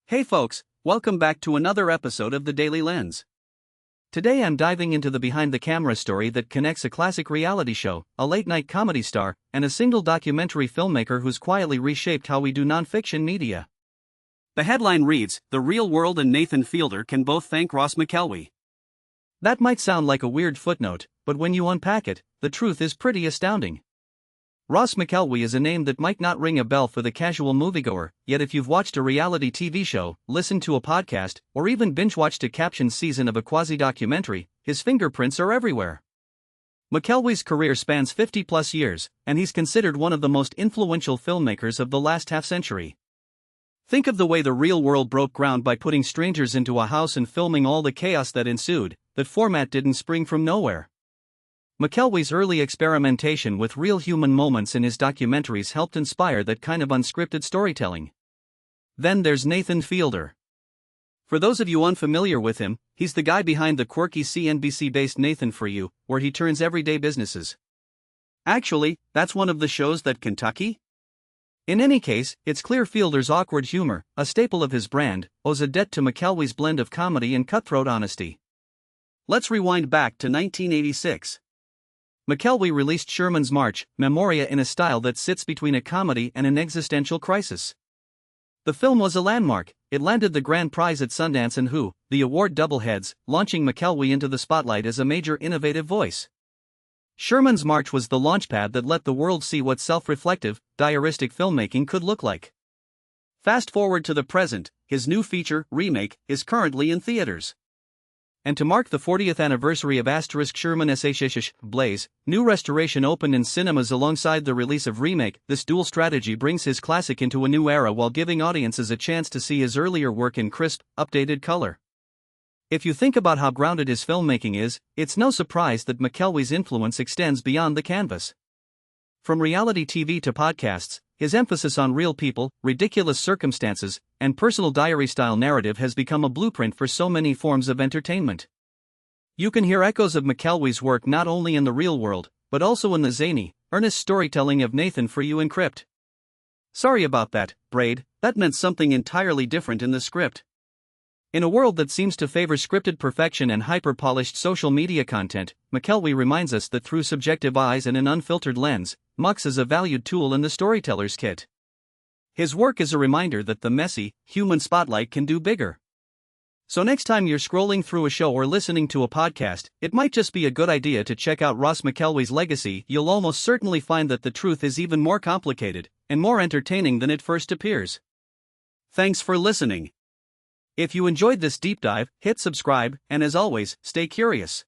Hey folks, welcome back to another episode of The Daily Lens. Today I'm diving into the behind-the-camera story that connects a classic reality show, a late-night comedy star, and a single documentary filmmaker who's quietly reshaped how we do non-fiction media. The headline reads, "The Real World and Nathan Fielder Can Both Thank Ross McElwee." That might sound like a weird footnote, but when you unpack it, the truth is pretty astounding. Ross McElwee is a name that might not ring a bell for the casual moviegoer, yet if you've watched a reality TV show, listened to a podcast, or even binge-watched a captioned season of a quasi-documentary, his fingerprints are everywhere. McElwee's career spans 50-plus years, and he's considered one of the most influential filmmakers of the last half-century. Think of the way The Real World broke ground by putting strangers into a house and filming all the chaos that ensued. That format didn't spring from nowhere. McElwee's early experimentation with real human moments in his documentaries helped inspire that kind of unscripted storytelling. Then there's Nathan Fielder. For those of you unfamiliar with him, he's the guy behind the quirky CNBC-based Nathan For You, where he turns everyday businesses. Actually, that's one of the shows that Kentucky? In any case, it's clear Fielder's awkward humor, a staple of his brand, owes a debt to McElwee's blend of comedy and cutthroat honesty. Let's rewind back to 1986. McElwee released Sherman's March, Memoria in a style that sits between a comedy and an existential crisis. The film was a landmark. It landed the grand prize at Sundance and Who, the award doubleheads, launching McElwee into the spotlight as a major innovative voice. Sherman's March was the launchpad that let the world see what self-reflective, diaristic filmmaking could look like. Fast forward to the present, his new feature, Remake, is currently in theaters. And to mark the 40th anniversary of Sherman Blaze, new restoration opened in cinemas alongside the release of Remake. This dual strategy brings his classic into a new era while giving audiences a chance to see his earlier work in crisp, updated color. If you think about how grounded his filmmaking is, it's no surprise that McElwee's influence extends beyond the canvas. From reality TV to podcasts, his emphasis on real people, ridiculous circumstances, and personal diary-style narrative has become a blueprint for so many forms of entertainment. You can hear echoes of McElwee's work not only in The Real World, but also in the zany, earnest storytelling of Nathan For You and Crypt. Sorry about that, Braid, that meant something entirely different in the script. In a world that seems to favor scripted perfection and hyper-polished social media content, McElwee reminds us that through subjective eyes and an unfiltered lens, Mux is a valued tool in the storyteller's kit. His work is a reminder that the messy, human spotlight can do bigger. So next time you're scrolling through a show or listening to a podcast, it might just be a good idea to check out Ross McElwee's legacy. You'll almost certainly find that the truth is even more complicated and more entertaining than it first appears. Thanks for listening. If you enjoyed this deep dive, hit subscribe, and as always, stay curious.